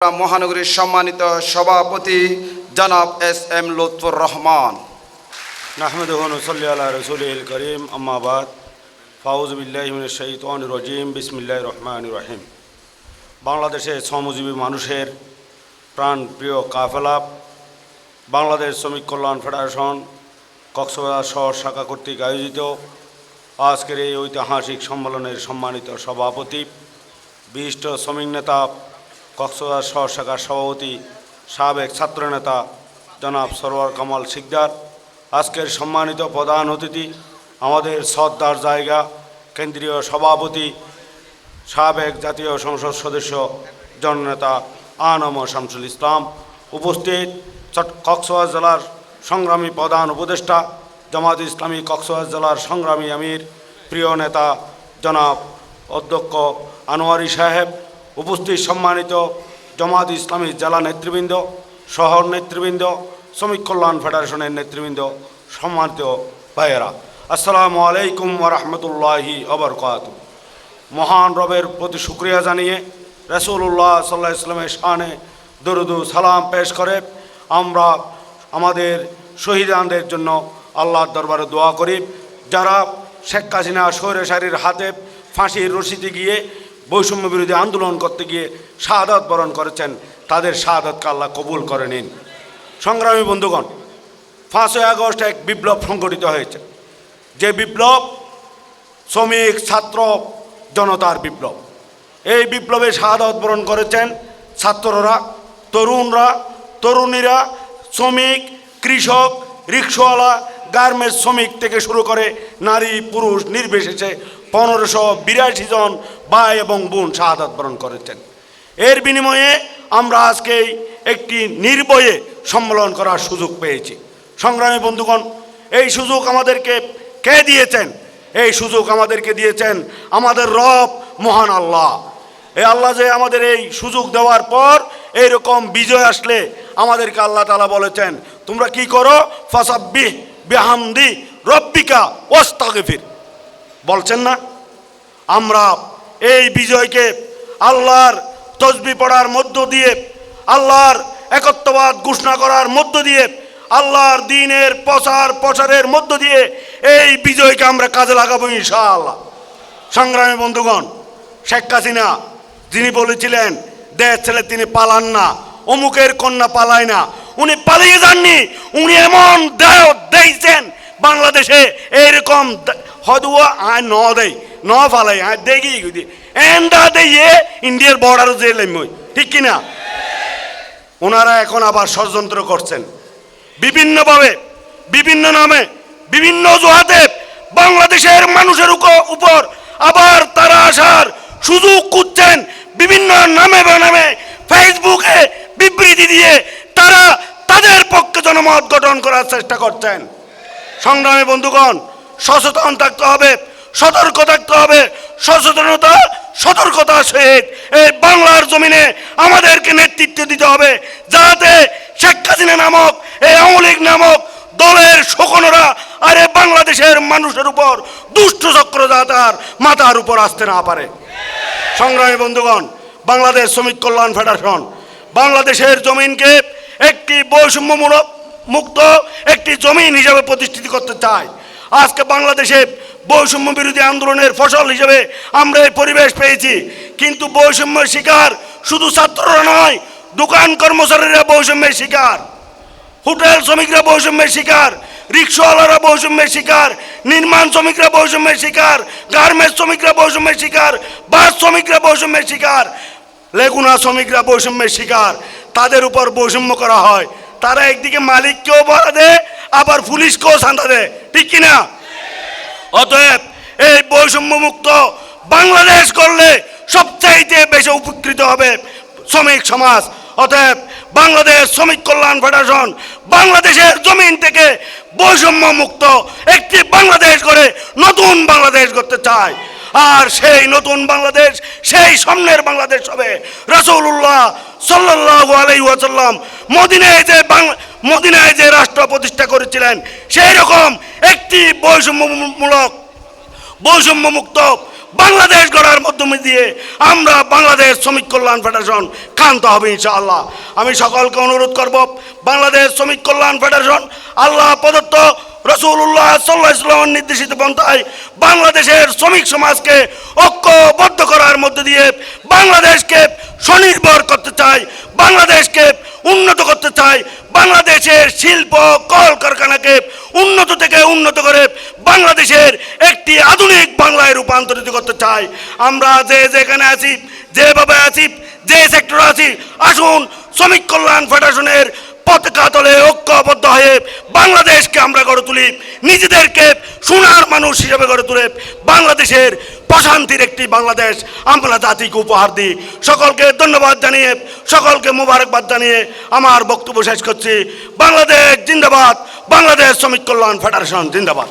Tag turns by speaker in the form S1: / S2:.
S1: মহানগরীর সম্মানিত সভাপতি জনাব এস.এম. লুৎফর রহমান।
S2: নাহমাদুহু ওয়া নুসাল্লি আলা রাসূলিল কারীম, আম্মা বাদ। ফাউযু বিল্লাহি মিনাশ শাইতানির রাজীম, বিসমিল্লাহির রহমানির রহিম। বাংলাদেশে শ্রমজীবী মানুষের প্রাণপ্রিয় কাফেলা বাংলাদেশ শ্রমিক কল্যাণ ফেডারেশন কক্সবাজার শহর শাখা কর্তৃক আয়োজিত আজকের এই ঐতিহাসিক সম্মেলনের সম্মানিত সভাপতি, বিশিষ্ট শ্রমিক নেতা, কক্সবাজার শহর শাখার সভাপতি, সাবেক ছাত্রনেতা জনাব সরওয়ার কামাল শিকদার, আজকের সম্মানিত প্রধান অতিথি, আমাদের শ্রদ্ধার জায়গা কেন্দ্রীয় সভাপতি, সাবেক জাতীয় সংসদ সদস্য জননেতা আনম শামসুল ইসলাম, উপস্থিত কক্সবাজার জেলার সংগ্রামী প্রধান উপদেষ্টা, জামায়াতে ইসলামী কক্সবাজার জেলার সংগ্রামী আমির, প্রিয় নেতা জনাব অধ্যক্ষ আনোয়ারি সাহেব, উপস্থিত সম্মানিত জামায়াতে ইসলামী জেলা নেতৃবৃন্দ, শহর নেতৃবৃন্দ, শ্রমিক কল্যাণ ফেডারেশনের নেতৃবৃন্দ, সম্মানিত ভাইয়েরা, আসসালামু আলাইকুম ওয়া রাহমাতুল্লাহি ওয়া বারাকাতুহু। মহান রবের প্রতি শুকরিয়া জানিয়ে রাসূলুল্লাহ সাল্লাল্লাহু আলাইহি ওয়াসাল্লামের শানে দরুদ ও সালাম পেশ করে আমরা আমাদের শহীদানদের জন্য আল্লাহর দরবারে দোয়া করি। যারা শেখ হাসিনা স্বৈরাচারীর হাতে ফাঁসির রশিতে গিয়ে বৈষম্য বিরোধী আন্দোলন করতে গিয়ে শাহাদাত বরণ করেছেন, তাদের শাহাদাতকে আল্লাহ কবুল করে নিন। সংগ্রামী বন্ধুগণ, 5ই আগস্ট এক বিপ্লব সংগঠিত হয়েছে, যে বিপ্লব শ্রমিক ছাত্র জনতার বিপ্লব। এই বিপ্লবে শাহাদাত বরণ করেছেন ছাত্ররা, তরুণরা, তরুণীরা, শ্রমিক, কৃষক, রিক্সাওয়ালা, গার্মেন্টস শ্রমিক থেকে শুরু করে নারী পুরুষ নির্বিশেষে 1582 জন ভাই এবং বোন শাহাদাত বরণ করেছেন। এর বিনিময়ে আমরা আজকে একটি নির্ভয়ে সম্মেলন করার সুযোগ পেয়েছি। সংগ্রামী বন্ধুগণ, এই সুযোগ আমাদেরকে কে দিয়েছেন? এই সুযোগ আমাদেরকে দিয়েছেন আমাদের রব মহান আল্লাহ। এই আল্লাহ যে আমাদের এই সুযোগ দেওয়ার পর এইরকম বিজয় আসলে আমাদেরকে আল্লাহ তাআলা বলেছেন, তোমরা কি করো? ফাসাব্বিহ বিহামদি রব্বিকা ওয়াস্তাগফির। বলছেন না? আমরা এই বিজয়কে আল্লাহর তসবিহ পড়ার মধ্য দিয়ে, আল্লাহর একত্ববাদ ঘোষণা করার মধ্য দিয়ে, আল্লাহর দ্বীনের প্রচারের মধ্য দিয়ে এই বিজয়কে আমরা কাজে লাগাবো ইনশাআল্লাহ। সংগ্রামী বন্ধুগণ, শেখ হাসিনা যিনি বলেছিলেন দেশ ছেড়ে তিনি পালান না, অমুকের কন্যা পালায় না, উনি পালিয়ে যাননি। উনি এমন দেহ দিয়েছেন বাংলাদেশে, এইরকম হদুয়া আয় ন দেয় ন ফালাই আয় দেখি এন্ডা দিয়ে ইন্ডিয়ার বর্ডারও যে লেমই, ঠিক কিনা? ওনারা এখন আবার ষড়যন্ত্র করছেন বিভিন্নভাবে, বিভিন্ন নামে, বিভিন্ন অজুহাতে বাংলাদেশের মানুষের উপর আবার তারা আসার সুযোগ খুঁজছেন। বিভিন্ন নামে বেনামে ফেসবুকে বিবৃতি দিয়ে তারা তাদের পক্ষে জনমত গঠন করার চেষ্টা করছেন। সংগ্রামী বন্ধুগণ, সচেতন থাকতে হবে, সতর্ক থাকতে হবে। সচেতনতা, সতর্কতার সহিত এই বাংলার জমিনে আমাদেরকে নেতৃত্ব দিতে হবে, যাতে শেখ হাসিনা নামক এই আওয়ামী লীগ নামক দলের শোকনরা আরে বাংলাদেশের মানুষের উপর দুষ্ট চক্র যাতার মাথার উপর আসতে না পারে। সংগ্রামী বন্ধুগণ, বাংলাদেশ শ্রমিক কল্যাণ ফেডারেশন বাংলাদেশের জমিনকে একটি বৈষম্যমূলক মুক্ত একটি জমিন হিসাবে প্রতিষ্ঠিত করতে চায়। আজকে বাংলাদেশে বৈষম্য বিরোধী আন্দোলনের ফসল হিসেবে আমরা এই পরিবেশ পেয়েছি, কিন্তু বৈষম্যের শিকার শুধু ছাত্ররা নয়, দোকান কর্মচারীরা বৈষম্যের শিকার, হোটেল শ্রমিকরা বৈষম্যের শিকার, রিক্সাওয়ালারা বৈষম্যের শিকার, নির্মাণ শ্রমিকরা বৈষম্যের শিকার, গার্মেন্টস শ্রমিকরা বৈষম্যের শিকার, বাস শ্রমিকরা বৈষম্যের শিকার, লেগুনা শ্রমিকরা বৈষম্যের শিকার। তাদের উপর বৈষম্য করা হয়। তারা একদিকে মালিককেও ভাড়া দেয়, আবার পুলিশকেও চাঁদা দেয়, ঠিক কিনা? অতএব এই বৈষম্য মুক্ত বাংলাদেশ করলে সবচাইতে বেশি উপকৃত হবে শ্রমিক সমাজ। অতএব বাংলাদেশ শ্রমিক কল্যাণ ফেডারেশন বাংলাদেশের জমিন থেকে বৈষম্য মুক্ত একটি বাংলাদেশ করে নতুন বাংলাদেশ করতে চায়। আর সেই নতুন বাংলাদেশ, সেই সামনের বাংলাদেশ হবে রাসূলুল্লাহ সাল্লাল্লাহু আলাইহি ওয়াসাল্লাম মদিনায় যে রাষ্ট্র প্রতিষ্ঠা করেছিলেন, সেই রকম একটি বৈষম্যমুক্ত বাংলাদেশ গড়ার মাধ্যমে দিয়ে আমরা বাংলাদেশ শ্রমিক কল্যাণ ফেডারেশন ক্ষান্ত হবে ইনশাআল্লাহ। আমি সকলকে অনুরোধ করব, বাংলাদেশ শ্রমিক কল্যাণ ফেডারেশন আল্লাহ প্রদত্ত রাসূলুল্লাহ সাল্লাল্লাহু আলাইহি ওয়াসাল্লামের নির্দেশিত পন্থায় বাংলাদেশের শ্রমিক সমাজকে ঐক্যবদ্ধ করার মধ্যে দিয়ে বাংলাদেশকে স্বনির্ভর করতে চাই, বাংলাদেশকে উন্নত করতে চাই, বাংলাদেশের শিল্প কলকারখানাকে উন্নত থেকে উন্নত করে বাংলাদেশের একটি আধুনিক বাংলায় রূপান্তরিত করতে চাই। আমরা যে যেখানে আছি, যেভাবে আছি, যে সেক্টরে আছি, আসুন শ্রমিক কল্যাণ ফেডারেশনের পতাকা তলে ঐক্যবদ্ধ হয়ে বাংলাদেশকে আমরা গড়ে তুলি, নিজেদেরকে সোনার মানুষ হিসেবে গড়ে তুলে বাংলাদেশের প্রশান্তির একটি বাংলাদেশ আমরা জাতিকে উপহার দিই। সকলকে ধন্যবাদ জানিয়ে, সকলকে মোবারকবাদ জানিয়ে আমার বক্তব্য শেষ করছি। বাংলাদেশ জিন্দাবাদ, বাংলাদেশ শ্রমিক কল্যাণ ফেডারেশন জিন্দাবাদ।